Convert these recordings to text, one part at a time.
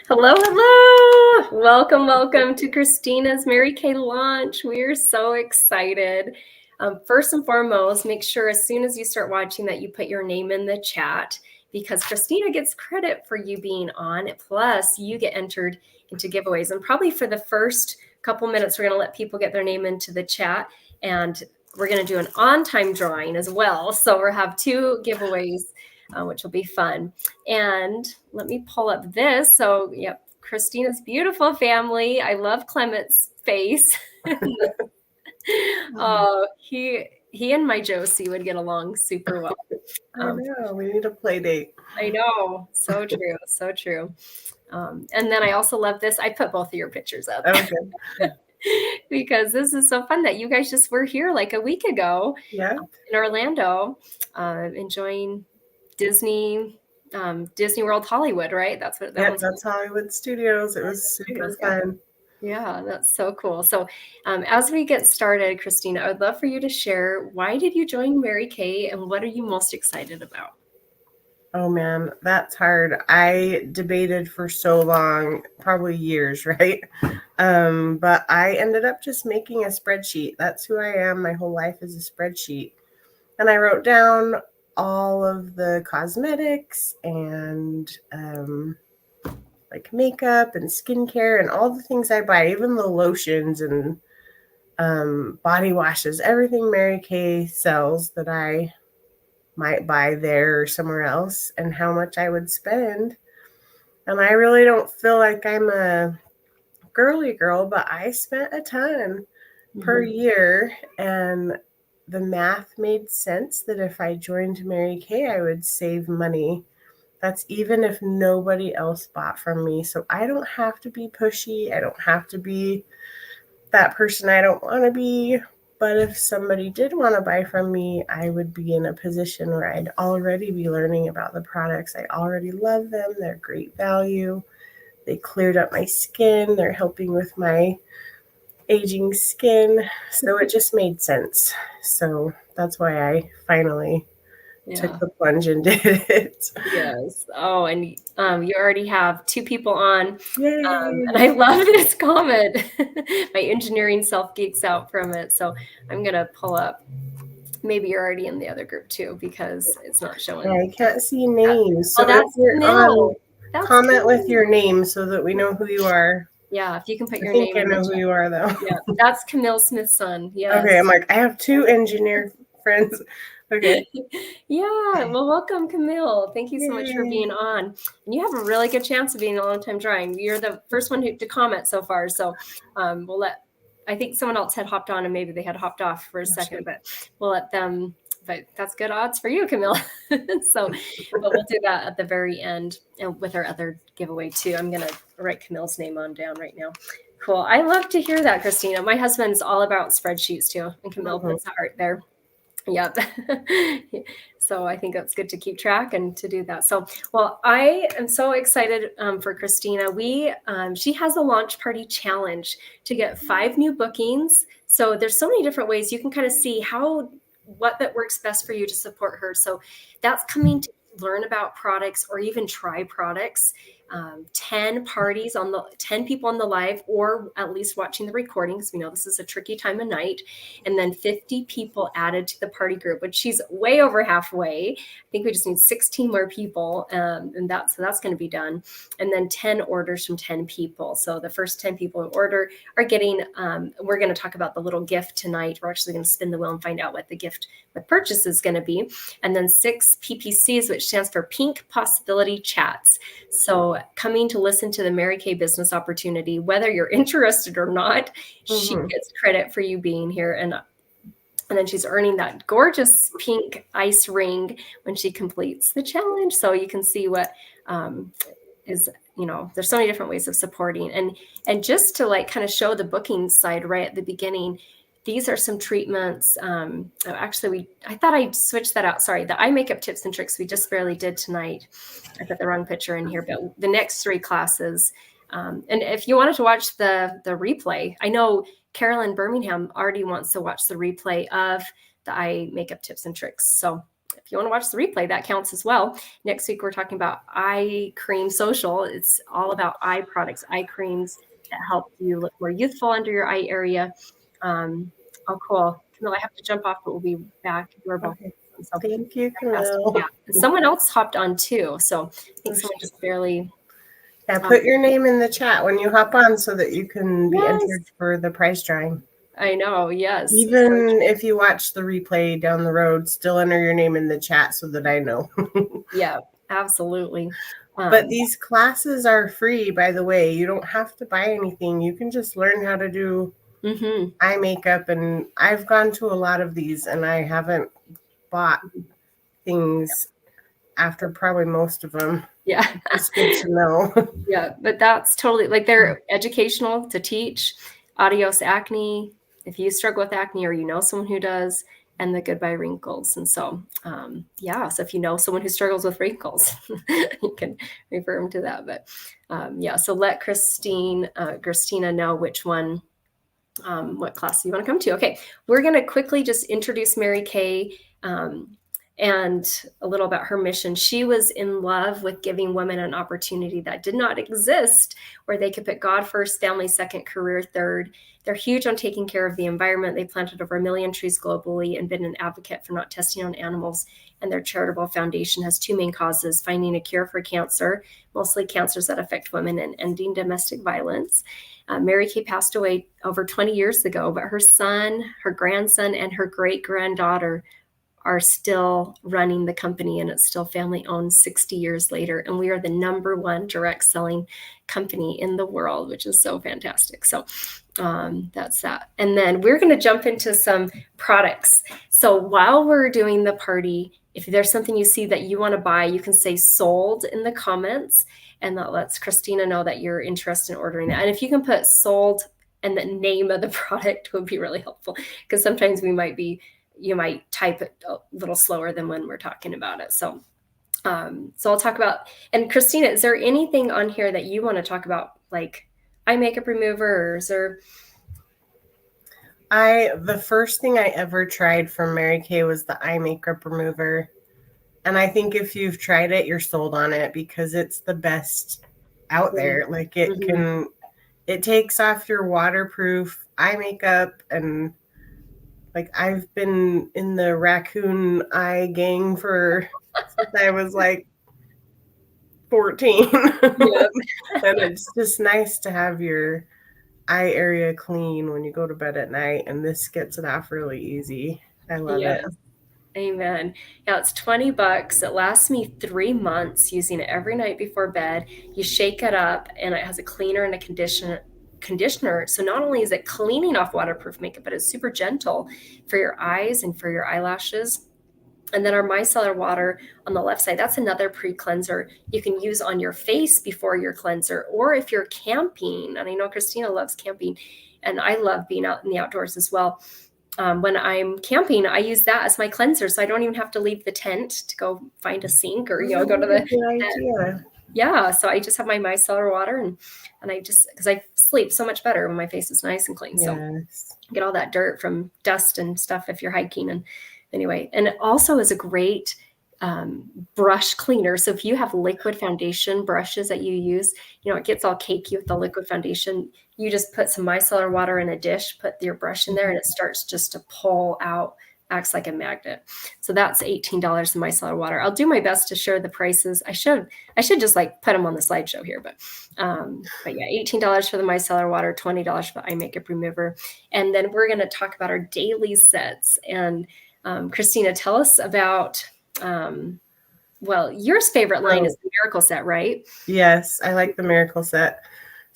Hello, hello. Welcome to Christina's Mary Kay launch. We're so excited. First and foremost, make sure as soon as you start watching that you put your name in the chat because Christina gets credit for you being on. Plus, you get entered into giveaways. And probably for the first couple minutes, we're going to let people get their name into the chat. And we're going to do an on-time drawing as well. So we'll have 2 giveaways, which will be fun. And let me pull up this. So, yep, Christina's beautiful family. I love Clement's face. Oh, he and my Josie would get along super well. I know. We need a play date. I know. So true. So true. And then I also love this. I put both of your pictures up. Okay. Because this is so fun that you guys just were here like a week ago Yeah. in Orlando, enjoying Disney World Hollywood, right? That's what that was. That's Hollywood Studios. It was super fun. Yeah, that's so cool. So as we get started, Christina, I would love for you to share, why did you join Mary Kay and what are you most excited about? Oh man, that's hard. I debated for so long, probably years, right? But I ended up just making a spreadsheet. That's who I am. My whole life is a spreadsheet. And I wrote down all of the cosmetics and like makeup and skincare and all the things I buy, even the lotions and body washes, everything Mary Kay sells that I might buy there or somewhere else, and how much I would spend. And I really don't feel like I'm a girly girl, but I spent a ton per year, and the math made sense that if I joined Mary Kay, I would save money. That's even if nobody else bought from me. So I don't have to be pushy. I don't have to be that person I don't want to be. But if somebody did want to buy from me, I would be in a position where I'd already be learning about the products. I already love them. They're great value. They cleared up my skin. They're helping with my aging skin. So it just made sense. So that's why I finally took the plunge and did it. Yes. Oh, and you already have 2 people on. Yay. And I love this comment. My engineering self geeks out from it. So I'm going to pull up. Maybe you're already in the other group too because it's not showing. I can't see names. So that's Camille. Comment with your name so that we know who you are. Yeah, if you can put your name. I think I know who you are, though. Yeah, that's Camille Smith's son. Yes. Okay, I'm like, I have 2 engineer friends. Okay. Yeah, well, welcome, Camille. Thank you so much for being on. And you have a really good chance of being a long-time drawing. You're the first one to comment so far. So we'll let, I think someone else had hopped on and maybe they had hopped off for a second, but we'll let them, but that's good odds for you, Camille. So, but we'll do that at the very end and with our other giveaway too. I'm going to write Camille's name on down right now. Cool. I love to hear that, Christina. My husband's all about spreadsheets too. And Camille puts the heart there. Yep. So I think that's good to keep track and to do that. So, well, I am so excited for Christina. She has a launch party challenge to get 5 new bookings. So there's so many different ways you can kind of see what that works best for you to support her. So that's coming to learn about products or even try products. 10 parties 10 people on the live or at least watching the recording because we know this is a tricky time of night, and then 50 people added to the party group, which she's way over halfway. I think we just need 16 more people, and that's going to be done, and then 10 orders from 10 people. So the first 10 people who order are getting we're going to talk about the little gift tonight. We're actually going to spin the wheel and find out what the gift with purchase is going to be, and then 6 PPCs, which stands for Pink Possibility Chats. So coming to listen to the Mary Kay business opportunity, whether you're interested or not, she gets credit for you being here. And then she's earning that gorgeous pink ice ring when she completes the challenge. So you can see what is, there's so many different ways of supporting. And just to like kind of show the booking side right at the beginning, these are some treatments. Actually, I thought I switched that out. Sorry, the eye makeup tips and tricks we just barely did tonight. I put the wrong picture in here, but the next 3 classes. And if you wanted to watch the replay, I know Carolyn Birmingham already wants to watch the replay of the eye makeup tips and tricks. So if you want to watch the replay, that counts as well. Next week, we're talking about eye cream social. It's all about eye products, eye creams that help you look more youthful under your eye area. Oh, cool. Camille, I have to jump off, but we'll be back. Okay. So, Thank you, Camille. yeah. Someone else hopped on too. So I think someone just barely. Yeah, put your name in the chat when you hop on so that you can be Yes. entered for the prize drawing. I know, yes. Even if you watch the replay down the road, still enter your name in the chat so that I know. Yeah, absolutely. But these classes are free, by the way. You don't have to buy anything. You can just learn how to do eye makeup. And I've gone to a lot of these, and I haven't bought things after probably most of them. Yeah. It's good to know. Yeah, but that's totally like they're educational to teach. Adios Acne, if you struggle with acne or you know someone who does, and the Goodbye Wrinkles. And so, yeah, so if you know someone who struggles with wrinkles, you can refer them to that. But yeah, so let Christina know which one, what class you want to come to. Okay, we're going to quickly just introduce Mary Kay and a little about her mission. She was in love with giving women an opportunity that did not exist, where they could put God first, family second, career third. They're huge on taking care of the environment. They planted over 1 million trees globally and been an advocate for not testing on animals. And their charitable foundation has 2 main causes: finding a cure for cancer, mostly cancers that affect women, and ending domestic violence. Mary Kay passed away over 20 years ago, but her son, her grandson, and her great-granddaughter are still running the company, and it's still family owned 60 years later. And we are the #1 direct selling company in the world, which is so fantastic. So that's that. And then we're going to jump into some products. So while we're doing the party, if there's something you see that you want to buy, you can say sold in the comments, and that lets Christina know that you're interested in ordering that. And if you can put sold and the name of the product would be really helpful, because sometimes you might type it a little slower than when we're talking about it. So I'll talk about, and Christina, is there anything on here that you want to talk about, like eye makeup removers or? The first thing I ever tried from Mary Kay was the eye makeup remover. And I think if you've tried it, you're sold on it because it's the best out there. Like it takes off your waterproof eye makeup, and like I've been in the raccoon eye gang since I was like 14. Yep. And it's just nice to have your eye area clean when you go to bed at night, and this gets it off really easy. I love it. Amen. Yeah, it's $20. It lasts me 3 months using it every night before bed. You shake it up, and it has a cleaner and a conditioner. So not only is it cleaning off waterproof makeup, but it's super gentle for your eyes and for your eyelashes. And then our micellar water on the left side, that's another pre-cleanser you can use on your face before your cleanser. Or if you're camping, and I know Christina loves camping, and I love being out in the outdoors as well. When I'm camping, I use that as my cleanser, so I don't even have to leave the tent to go find a sink or go to the idea. Yeah, so I just have my micellar water, and I just, because I sleep so much better when my face is nice and clean. So get all that dirt from dust and stuff if you're hiking. And anyway, and it also is a great brush cleaner. So if you have liquid foundation brushes that you use, it gets all cakey with the liquid foundation. You just put some micellar water in a dish, put your brush in there, and it starts just to pull out, acts like a magnet. So that's $18 in micellar water. I'll do my best to share the prices. I should just like put them on the slideshow here, but yeah, $18 for the micellar water, $20 for the eye makeup remover. And then we're going to talk about our daily sets. And Christina, tell us about, your favorite line is the Miracle Set, right? Yes, I like the Miracle Set.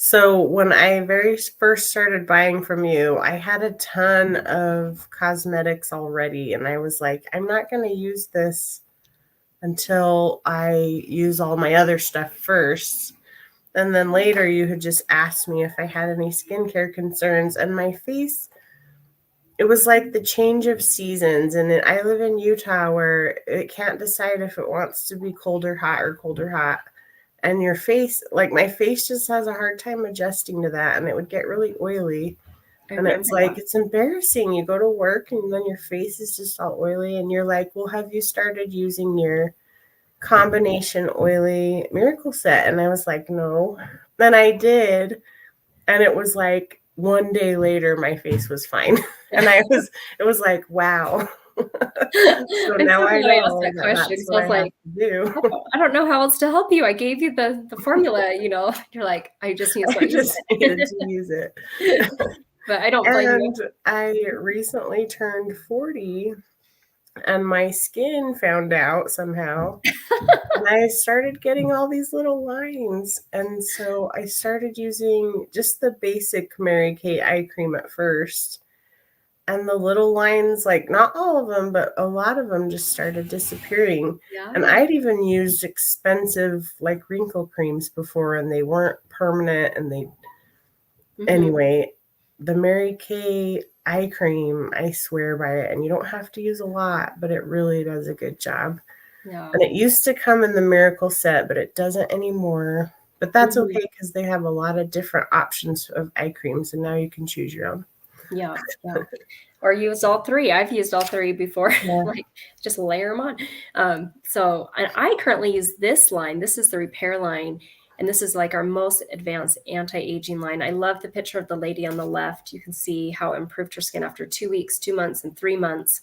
So when I very first started buying from you, I had a ton of cosmetics already. And I was like, I'm not going to use this until I use all my other stuff first. And then later you had just asked me if I had any skincare concerns. And my face, it was like the change of seasons. And I live in Utah where it can't decide if it wants to be cold or hot or cold or hot. And your face, like my face just has a hard time adjusting to that. And it would get really oily. And it's like, it's embarrassing. You go to work and then your face is just all oily and you're like, well, have you started using your combination oily miracle set? And I was like, no. Then I did. And it was like 1 day later, my face was fine. And it was like, wow. So now I know that question. That's So I was like, do. I don't know how else to help you. I gave you the formula, you know. You're like, I just need to needed to use it. But I don't blame you. And I recently turned 40 and my skin found out somehow. And I started getting all these little lines. And so I started using just the basic Mary Kay eye cream at first. And the little lines, like not all of them, but a lot of them just started disappearing. Yeah. And I'd even used expensive like wrinkle creams before and they weren't permanent. And they, anyway, the Mary Kay eye cream, I swear by it. And you don't have to use a lot, but it really does a good job. Yeah. And it used to come in the miracle set, but it doesn't anymore. But that's okay because they have a lot of different options of eye creams and now you can choose your own. Yeah. Or use all three. I've used all three before. Yeah. Like just layer them on. So I currently use this line. This is the repair line. And this is like our most advanced anti-aging line. I love the picture of the lady on the left. You can see how it improved her skin after 2 weeks, 2 months, and 3 months.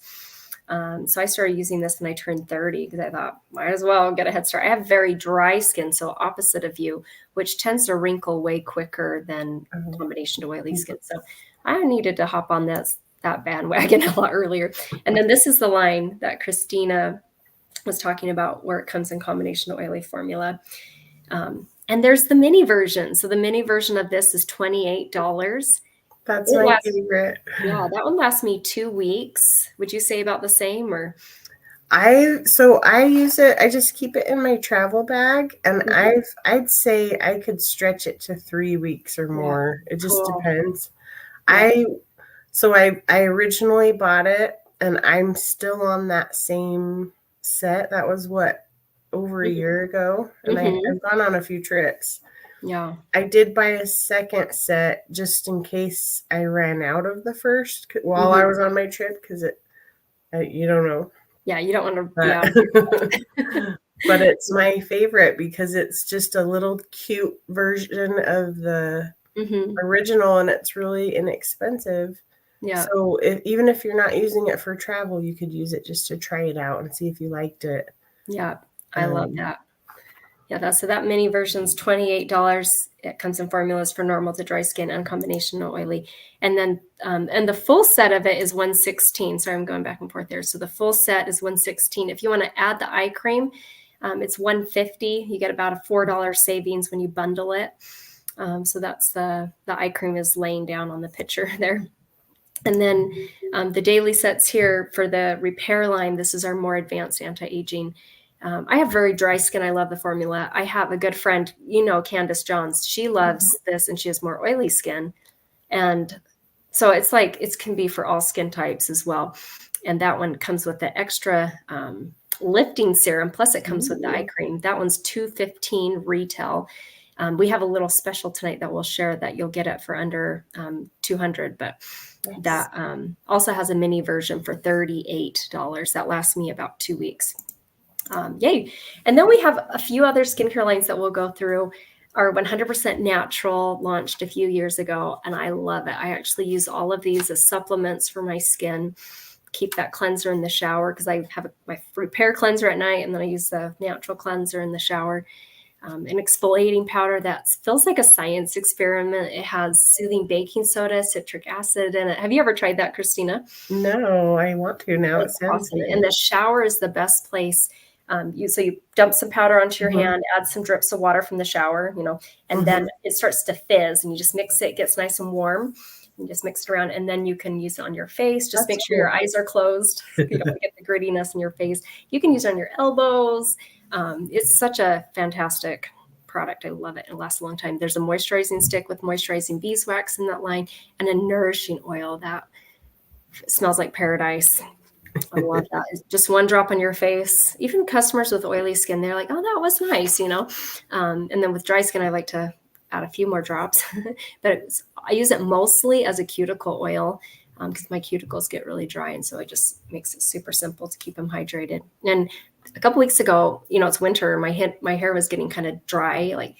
So I started using this when I turned 30 because I thought, might as well get a head start. I have very dry skin, so opposite of you, which tends to wrinkle way quicker than combination to oily skin. So I needed to hop on that bandwagon a lot earlier. And then this is the line that Christina was talking about where it comes in combination to oily formula. And there's the mini version. So the mini version of this is $28. That's my favorite. Yeah, that one lasts me 2 weeks. Would you say about the same or? I use it, I just keep it in my travel bag and I'd say I could stretch it to 3 weeks or more. It just depends. I originally bought it and I'm still on that same set. That was over a year ago. And I've gone on a few trips. Yeah. I did buy a second set just in case I ran out of the first while I was on my trip because you don't know. Yeah, you don't want to. But it's my favorite because it's just a little cute version of the original and it's really inexpensive. Yeah. So even if you're not using it for travel, you could use it just to try it out and see if you liked it. Yeah, I love that. Yeah, so that mini version's $28. It comes in formulas for normal to dry skin and combination to oily. And then and the full set of it is $116. Sorry, I'm going back and forth there. So the full set is $116. If you want to add the eye cream, it's $150. You get about a $4 savings when you bundle it. So that's the eye cream is laying down on the picture there. And then the daily sets here for the repair line, this is our more advanced anti-aging. I have very dry skin. I love the formula. I have a good friend, Candace Johns. She loves this and she has more oily skin. And so it's like it can be for all skin types as well. And that one comes with the extra lifting serum. Plus it comes with the eye cream. That one's $215 retail. We have a little special tonight that we'll share that you'll get it for under $200. But that also has a mini version for $38. That lasts me about 2 weeks. Yay. And then we have a few other skincare lines that we'll go through. Our 100% Natural launched a few years ago, and I love it. I actually use all of these as supplements for my skin. Keep that cleanser in the shower because I have my repair cleanser at night, and then I use the natural cleanser in the shower. An exfoliating powder that feels like a science experiment. It has soothing baking soda, citric acid in it. Have you ever tried that, Christina? No, I want to now. It sounds awesome. And the shower is the best place. You dump some powder onto your hand, add some drips of water from the shower, and then it starts to fizz and you just mix it, gets nice and warm. You just mix it around and then you can use it on your face. Just make sure your eyes are closed. So you don't get the grittiness in your face. You can use it on your elbows. It's such a fantastic product. I love it. It lasts a long time. There's a moisturizing stick with moisturizing beeswax in that line and a nourishing oil that smells like paradise. I love that. It's just one drop on your face. Even customers with oily skin, they're like, oh, that was nice, And then with dry skin, I like to add a few more drops, but I use it mostly as a cuticle oil because my cuticles get really dry. And so it just makes it super simple to keep them hydrated. And a couple weeks ago, it's winter, my hair was getting kind of dry. Like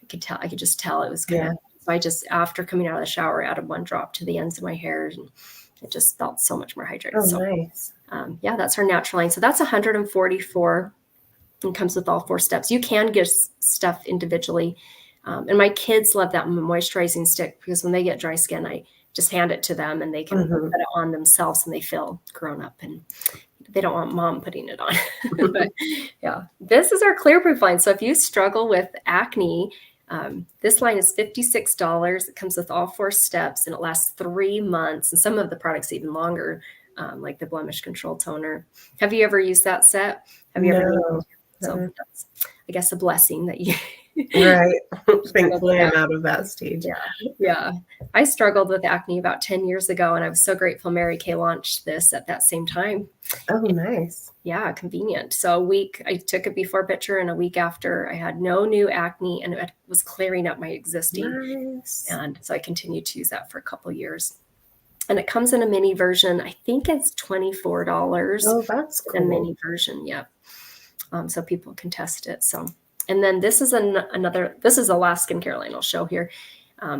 I could just tell it was kind of, so I just, after coming out of the shower, added 1 drop to the ends of my hair, and it just felt so much more hydrated. Oh, so nice. That's our natural line. So that's 144 and comes with all 4 steps. You can get stuff individually. And my kids love that moisturizing stick because when they get dry skin, I just hand it to them and they can put it on themselves and they feel grown up and they don't want mom putting it on. But yeah, this is our Clear Proof line. So if you struggle with acne, this line is $56. It comes with all 4 steps and it lasts 3 months. And some of the products even longer, like the Blemish Control Toner. Have you ever used that set? Have you ever used it? So that's, I guess, a blessing that you. Right. Thankfully, I'm out of that stage. Yeah. I struggled with acne about 10 years ago, and I was so grateful Mary Kay launched this at that same time. Oh, nice. Yeah, convenient. So I took a before picture, and a week after, I had no new acne, and it was clearing up my existing. Nice. And so I continued to use that for a couple of years. And it comes in a mini version. I think it's $24. Oh, that's cool. A mini version, yeah. So people can test it. So, and then this is this is the last skincare line I'll show here.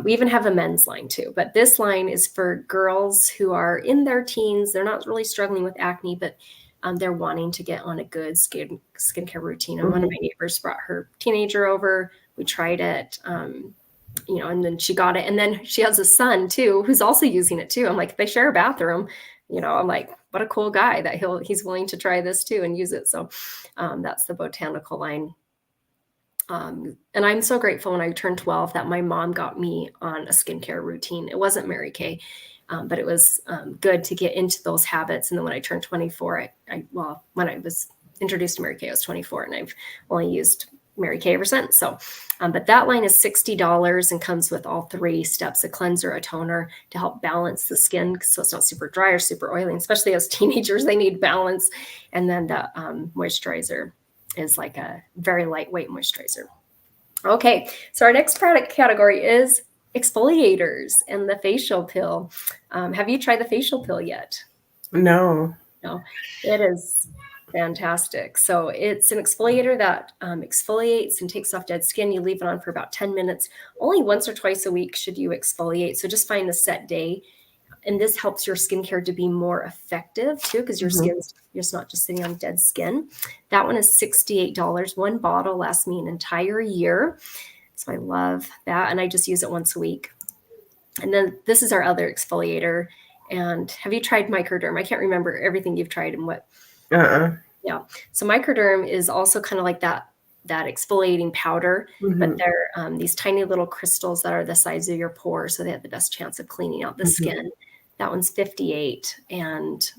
We even have a men's line too, but this line is for girls who are in their teens. They're not really struggling with acne, but they're wanting to get on a good skincare routine. And one of my neighbors brought her teenager over. We tried it, and then she got it. And then she has a son too, who's also using it too. I'm like, they share a bathroom. I'm like, what a cool guy that he's willing to try this too and use it. So that's the botanical line. And I'm so grateful when I turned 12 that my mom got me on a skincare routine. It wasn't Mary Kay, but it was good to get into those habits. And then when I turned 24, when I was introduced to Mary Kay, I was 24, and I've only used Mary Kay ever since. So, but that line is $60 and comes with all 3 steps: a cleanser, a toner to help balance the skin so it's not super dry or super oily. And especially as teenagers, they need balance. And then the moisturizer is like a very lightweight moisturizer. Okay, so our next product category is exfoliators and the facial pill. Have you tried the facial pill yet? No. It is fantastic. So it's an exfoliator that exfoliates and takes off dead skin. You leave it on for about 10 minutes. Only once or twice a week should you exfoliate. So just find a set day. And this helps your skincare to be more effective too, because your skin's just not just sitting on dead skin. That one is $68. 1 bottle lasts me an entire year. So I love that. And I just use it once a week. And then this is our other exfoliator. And have you tried Microderm? I can't remember everything you've tried and what. Yeah. So Microderm is also kind of like that exfoliating powder, but they're these tiny little crystals that are the size of your pore. So they have the best chance of cleaning out the skin. That one's $58. And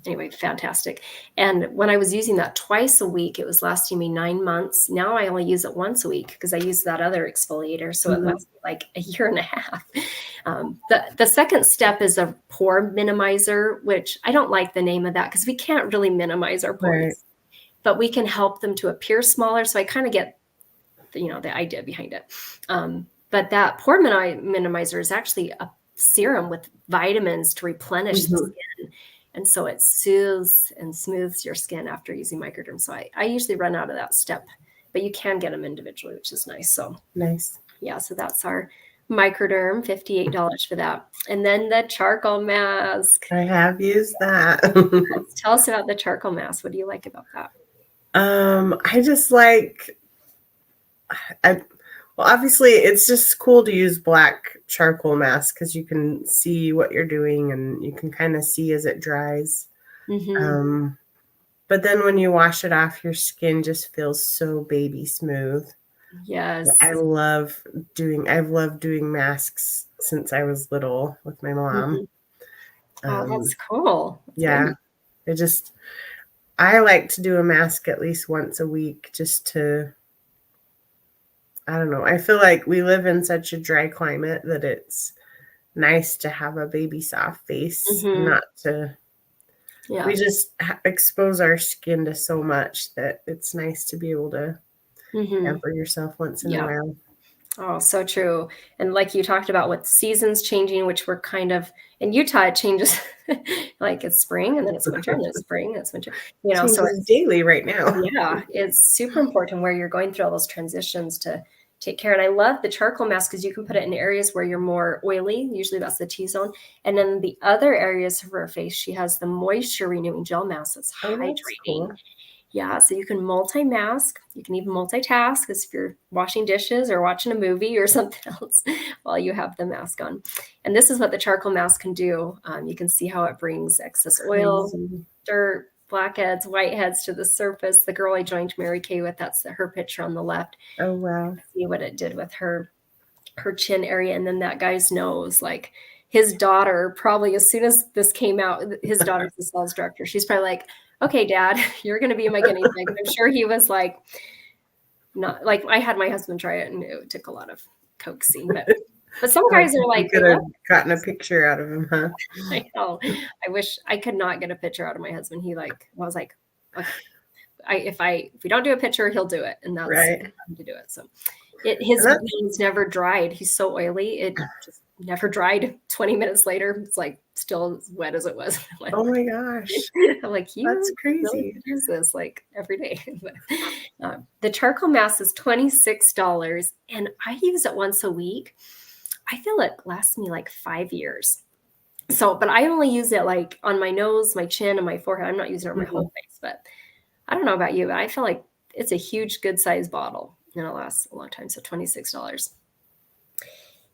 anyway, fantastic. And when I was using that twice a week, it was lasting me 9 months. Now I only use it once a week because I use that other exfoliator. So it lasts like a year and a half. The second step is a pore minimizer, which I don't like the name of that because we can't really minimize our pores, but we can help them to appear smaller. So I kind of get the idea behind it. But that pore minimizer is actually a serum with vitamins to replenish the skin. And so it soothes and smooths your skin after using Microderm. So I usually run out of that step, but you can get them individually, which is nice. So nice. Yeah, so that's our Microderm, $58 for that. And then the charcoal mask. I have used that. Tell us about the charcoal mask. What do you like about that? I just like, obviously it's just cool to use black charcoal mask because you can see what you're doing and you can kind of see as it dries. But then when you wash it off, your skin just feels so baby smooth. Yes. I've loved doing masks since I was little with my mom. Oh, that's cool. That's good. I like to do a mask at least once a week just to, I don't know. I feel like we live in such a dry climate that it's nice to have a baby soft face, not to, we just expose our skin to so much that it's nice to be able to pamper yourself once in a while. Oh, so true. And like you talked about with seasons changing, which were kind of in Utah, it changes like it's spring and then it's winter and then it's spring and it's winter, so Changes daily right now. yeah, it's super important where you're going through all those transitions to take care. And I love the charcoal mask because you can put it in areas where you're more oily. Usually that's the T-zone. And then the other areas of her face, she has the moisture renewing gel mask that's Oh, that's hydrating. cool. Yeah, so you can multi-mask. You can even multitask as if you're washing dishes or watching a movie or something else while you have the mask on. And this is what the charcoal mask can do. You can see how it brings excess oil, Crazy. dirt, blackheads, whiteheads to the surface. The girl I joined Mary Kay with, that's her picture on the left. Oh, wow. See what it did with her chin area. And then that guy's nose, like his daughter, probably as soon as this came out, his daughter's the sales director. She's probably like, okay, Dad, you're going to be my guinea pig. I'm sure he was like, not like I had my husband try it and it took a lot of coaxing, but some guys are like, could have gotten a picture out of him, huh? I know. I wish I could not get a picture out of my husband. He was like, okay, if we don't do a picture, he'll do it, and that's right to do it. So his veins never dried. He's so oily, it just never dried. 20 minutes later, it's like still as wet as it was. Like, oh my gosh, I'm like, that's crazy. Really use this like every day. But, the charcoal mask is $26, and I use it once a week. I feel it lasts me like 5 years. So, but I only use it like on my nose, my chin, and my forehead. I'm not using it on my whole face, but I don't know about you, but I feel like it's a huge, good size bottle and it lasts a long time. So $26.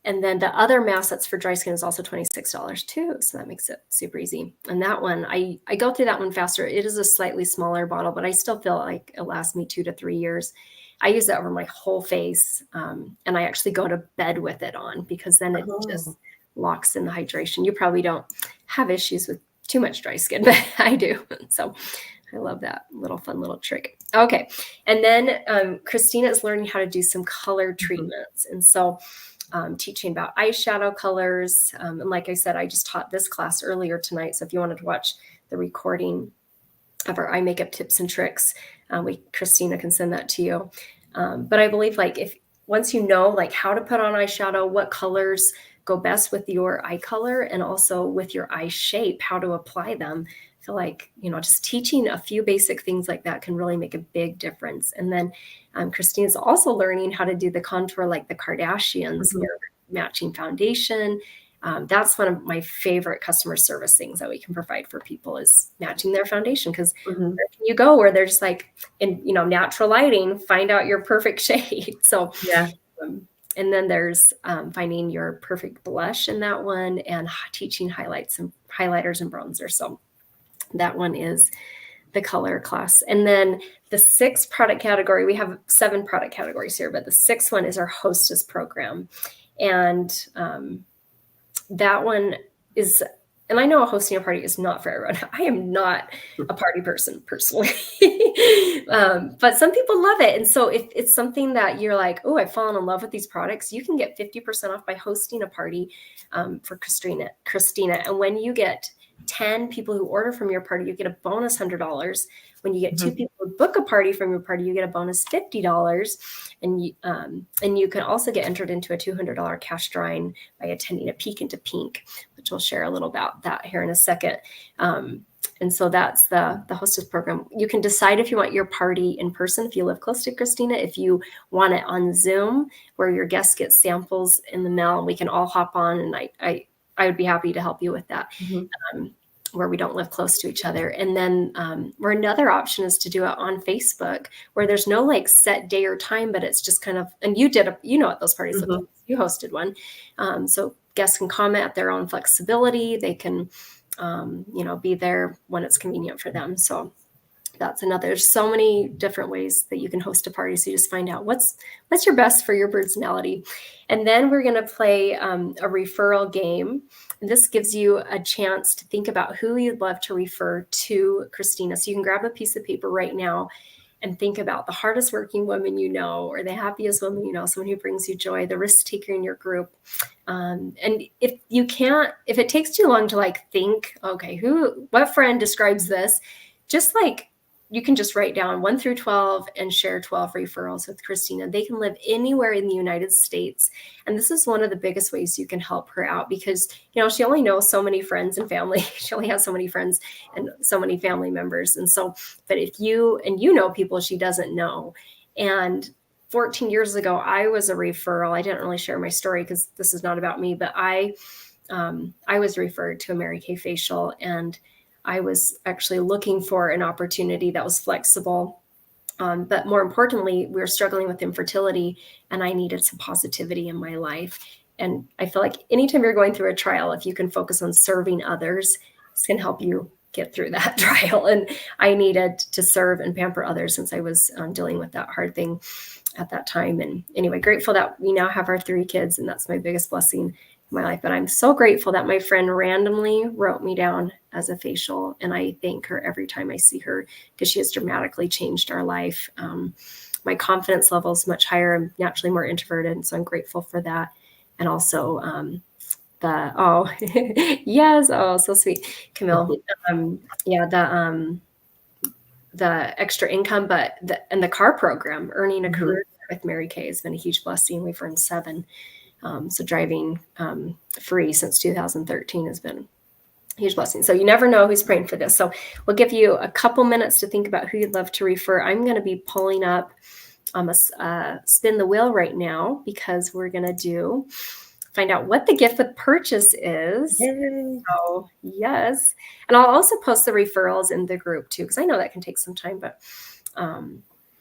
And then the other mask that's for dry skin is also $26 too. So that makes it super easy. And that one, I go through that one faster. It is a slightly smaller bottle, but I still feel like it lasts me 2 to 3 years. I use that over my whole face. And I actually go to bed with it on because then it just locks in the hydration. You probably don't have issues with too much dry skin, but I do. So I love that fun little trick. Okay. And then Christina is learning how to do some color treatments. And so teaching about eyeshadow colors. And like I said, I just taught this class earlier tonight. So if you wanted to watch the recording of our eye makeup tips and tricks, Christina can send that to you. But I believe once you know like how to put on eyeshadow, what colors go best with your eye color and also with your eye shape, how to apply them. I feel like, just teaching a few basic things like that can really make a big difference. And then Christina's also learning how to do the contour like the Kardashians, their matching foundation. That's one of my favorite customer service things that we can provide for people is matching their foundation. Because where can you go where they're just like in natural lighting, find out your perfect shade. So yeah. And then there's finding your perfect blush in that one and teaching highlights and highlighters and bronzer. So that one is the color class. And then the 6th product category, we have 7 product categories here, but the 6th one is our hostess program. And that one is, and I know hosting a party is not for everyone. I am not a party person personally, but some people love it. And so if it's something that you're like, oh, I've fallen in love with these products, you can get 50% off by hosting a party for Christina. And when you get 10 people who order from your party, you get a bonus $100. When you get 2 people who book a party from your party, you get a bonus $50. And you can also get entered into a $200 cash drawing by attending a Peek into Pink, which we'll share a little about that here in a second. And so that's the hostess program. You can decide if you want your party in person, if you live close to Christina, if you want it on Zoom, where your guests get samples in the mail and we can all hop on. And I would be happy to help you with that. Where we don't live close to each other. And then where another option is to do it on Facebook, where there's no like set day or time, but it's just kind of, and you did, at those parties, you hosted one. So guests can comment at their own flexibility. They can, be there when it's convenient for them. So that's another, there's so many different ways that you can host a party. So you just find out what's your best for your personality. And then we're going to play a referral game. And this gives you a chance to think about who you'd love to refer to Christina. So you can grab a piece of paper right now and think about the hardest working woman you know, or the happiest woman you know, someone who brings you joy, the risk taker in your group. And if it takes too long to like think, okay, what friend describes this, just like you can just write down 1 through 12 and share 12 referrals with Christina. They can live anywhere in the United States. And this is one of the biggest ways you can help her out because, she only knows so many friends and family. She only has so many friends and so many family members. And so, but if you know people she doesn't know. And 14 years ago, I was a referral. I didn't really share my story because this is not about me, but I was referred to a Mary Kay facial, and I was actually looking for an opportunity that was flexible. But more importantly, we were struggling with infertility, and I needed some positivity in my life. And I feel like anytime you're going through a trial, if you can focus on serving others, this can help you get through that trial. And I needed to serve and pamper others since I was dealing with that hard thing at that time. And anyway, grateful that we now have our 3 kids, and that's my biggest blessing my life. But I'm so grateful that my friend randomly wrote me down as a facial, and I thank her every time I see her because she has dramatically changed our life. My confidence level is much higher. I'm naturally more introverted, and so I'm grateful for that. And also yes, so sweet, Camille. The extra income, but the car program, earning a career with Mary Kay has been a huge blessing. We've earned 7. So driving free since 2013 has been a huge blessing. So you never know who's praying for this. So we'll give you a couple minutes to think about who you'd love to refer. I'm going to be pulling up a spin the wheel right now because we're going to find out what the gift with purchase is. Yay. So yes. And I'll also post the referrals in the group too, because I know that can take some time, but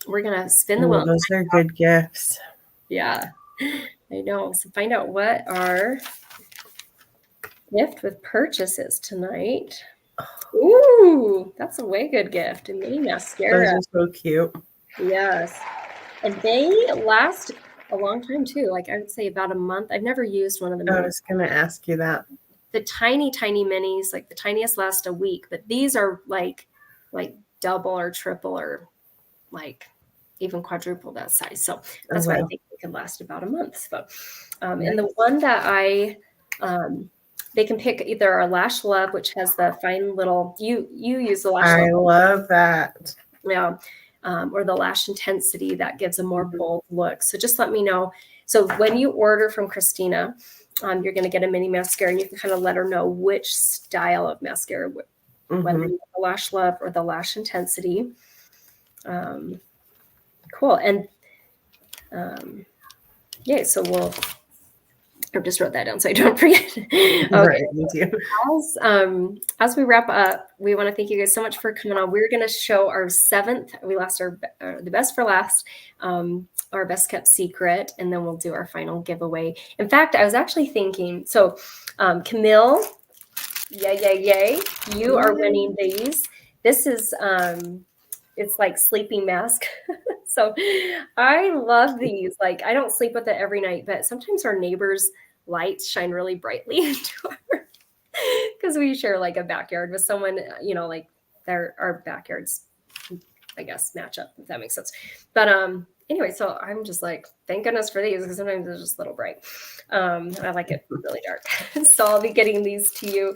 we're going to spin the wheel. Those are good gifts. Yeah. I know. So find out what our gift with purchase is tonight. Ooh, that's a way good gift. A mini mascara. Those are so cute. Yes. And they last a long time too. Like I would say about a month. I've never used one of them. I was going to ask you that. The tiny minis, like the tiniest last a week, but these are like double or triple or like even quadruple that size. So that's why I think it can last about a month. So, and the one that they can pick either our Lash Love, which has the fine little, you use the Lash Love. I love that. Yeah. Or the Lash Intensity that gives a more bold look. So just let me know. So when you order from Christina, you're going to get a mini mascara, and you can kind of let her know which style of mascara, whether you want the Lash Love or the Lash Intensity. Cool. And so I just wrote that down so I don't forget. Okay. Right, me too. As we wrap up, we want to thank you guys so much for coming on. We're going to show our 7th. We lost the best for last, our best kept secret, and then we'll do our final giveaway. In fact, I was actually thinking, so Camille, yay, you are winning these. This is it's like sleeping mask. So I love these. Like I don't sleep with it every night, but sometimes our neighbors' lights shine really brightly into our, because we share like a backyard with someone, like our backyards, I guess, match up, if that makes sense. But anyway, so I'm just like, thank goodness for these because sometimes they're just a little bright. I like it really dark. So I'll be getting these to you,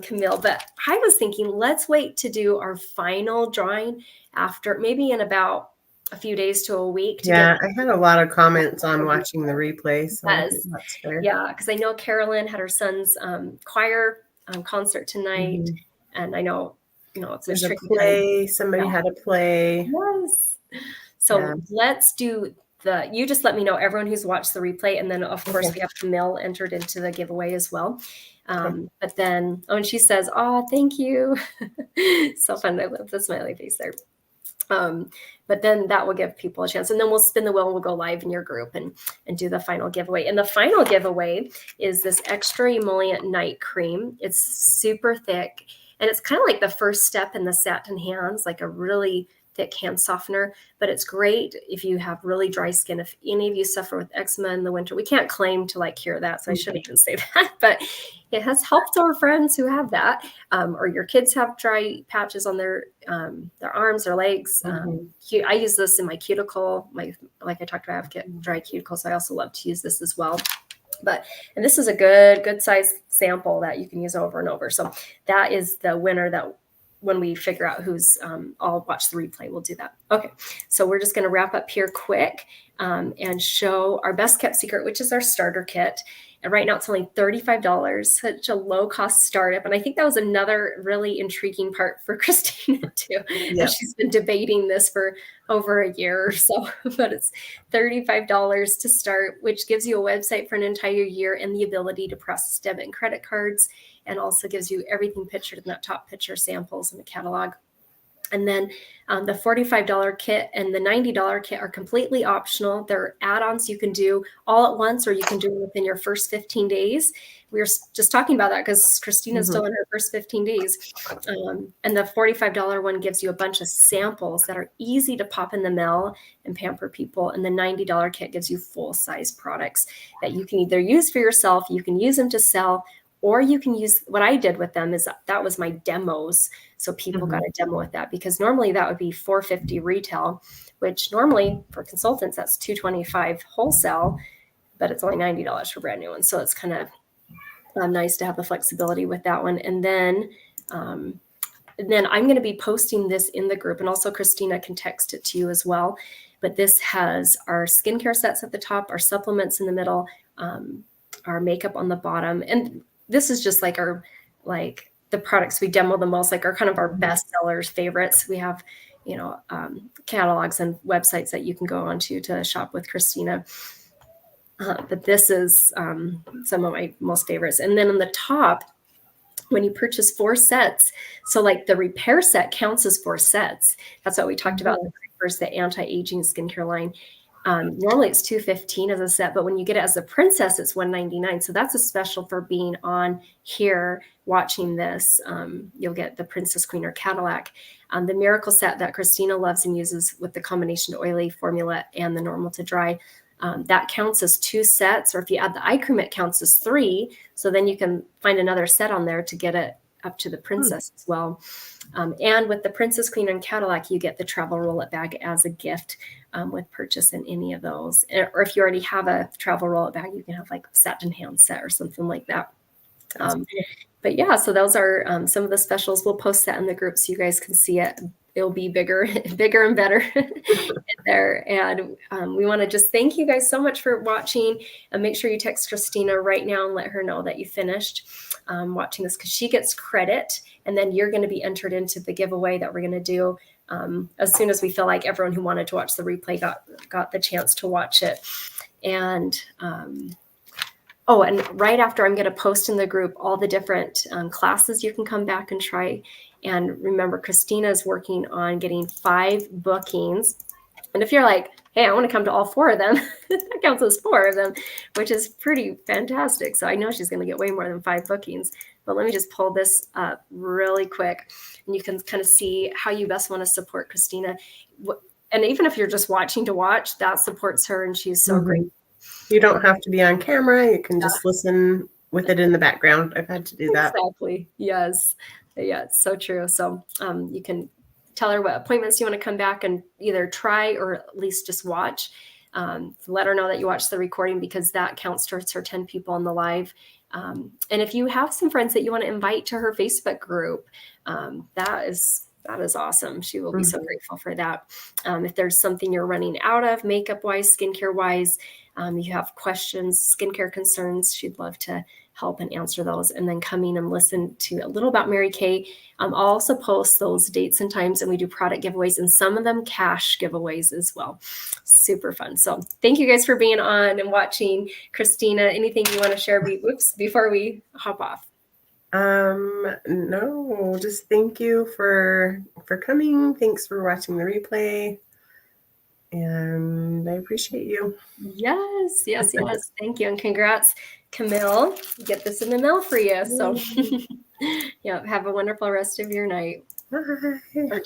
Camille. But I was thinking, let's wait to do our final drawing after, maybe in about a few days to a week. I had a lot of comments on watching the replay. So yes. That's fair. Yeah, because I know Carolyn had her son's choir concert tonight. And I know, it's a tricky play. Somebody had a play. Yes. So let's do you just let me know, everyone who's watched the replay. And then, of course, we have Camille entered into the giveaway as well. But then, and she says, oh, thank you. So fun. I love the smiley face there. But then that will give people a chance. And then we'll spin the wheel and we'll go live in your group and do the final giveaway. And the final giveaway is this extra emollient night cream. It's super thick. And it's kind of like the first step in the satin hands, like a really thick hand softener. But it's great if you have really dry skin. If any of you suffer with eczema in the winter, we can't claim to cure that. So I shouldn't even say that. But it has helped our friends who have that, or your kids have dry patches on their arms or legs. I use this in my cuticle. Like I talked about, I have dry cuticles. So I also love to use this as well. And this is a good size sample that you can use over and over. So that is the winner that when we figure out who's, I'll watch the replay. We'll do that. Okay. So we're just going to wrap up here quick and show our best kept secret, which is our starter kit. And right now it's only $35, such a low cost startup. And I think that was another really intriguing part for Christina too. Yep. She's been debating this for over a year or so, but it's $35 to start, which gives you a website for an entire year and the ability to process debit and credit cards, and also gives you everything pictured in that top picture, samples in the catalog. And then the $45 kit and the $90 kit are completely optional. They're add-ons you can do all at once, or you can do it within your first 15 days. We were just talking about that because Christina's still in her first 15 days. And the $45 one gives you a bunch of samples that are easy to pop in the mail and pamper people. And the $90 kit gives you full-size products that you can either use for yourself, you can use them to sell, or you can use, what I did with them is that was my demos. So people got a demo with that, because normally that would be $450 retail, which normally for consultants, that's $225 wholesale, but it's only $90 for brand new ones. So it's kind of nice to have the flexibility with that one. And then I'm going to be posting this in the group, and also Christina can text it to you as well. But this has our skincare sets at the top, our supplements in the middle, our makeup on the bottom. And this is just like the products we demo the most, like our kind of our best sellers, favorites. We have, catalogs and websites that you can go onto to shop with Christina. But this is some of my most favorites. And then on the top, when you purchase 4 sets, so like the repair set counts as 4 sets. That's what we talked about in the first, the anti-aging skincare line. Normally it's $215 as a set, but when you get it as a princess, it's $199. So that's a special for being on here watching this. You'll get the Princess Queen or Cadillac. The Miracle set that Christina loves and uses with the combination oily formula and the normal to dry, that counts as 2 sets. Or if you add the eye cream, it counts as 3. So then you can find another set on there to get it up to the princess as well. And with the Princess Queen and Cadillac, you get the travel roll-up bag as a gift with purchase in any of those. Or if you already have a travel roll-up bag, you can have like a satin hand set or something like that. But yeah, so those are some of the specials. We'll post that in the group so you guys can see it. It'll be bigger and better there. And we want to just thank you guys so much for watching, and make sure you text Christina right now and let her know that you finished watching this, because she gets credit, and then you're going to be entered into the giveaway that we're going to do as soon as we feel like everyone who wanted to watch the replay got the chance to watch it. And and right after, I'm going to post in the group all the different classes you can come back and try. And remember, Christina is working on getting 5 bookings. And if you're like, hey, I want to come to all 4 of them, that counts as 4 of them, which is pretty fantastic. So I know she's going to get way more than 5 bookings. But let me just pull this up really quick, and you can kind of see how you best want to support Christina. And even if you're just watching to watch, that supports her, and she's so great. You don't have to be on camera. You can just listen with it in the background. I've had to do that. Exactly. Yes. Yeah, it's so true. So you can tell her what appointments you want to come back and either try or at least just watch. Let her know that you watched the recording, because that counts towards her 10 people on the live. And if you have some friends that you want to invite to her Facebook group, that is awesome. She will be so grateful for that. If there's something you're running out of makeup-wise, skincare-wise, you have questions, skincare concerns, she'd love to help and answer those. And then coming and listen to a little about Mary Kay. I'll also post those dates and times, and we do product giveaways, and some of them cash giveaways as well. Super fun. So thank you guys for being on and watching. Christina, anything you want to share before we hop off? No, just thank you for coming. Thanks for watching the replay. And I appreciate you. Yes. Thank you. And congrats, Camille. Get this in the mail for you. So yeah, have a wonderful rest of your night. Bye. Or day.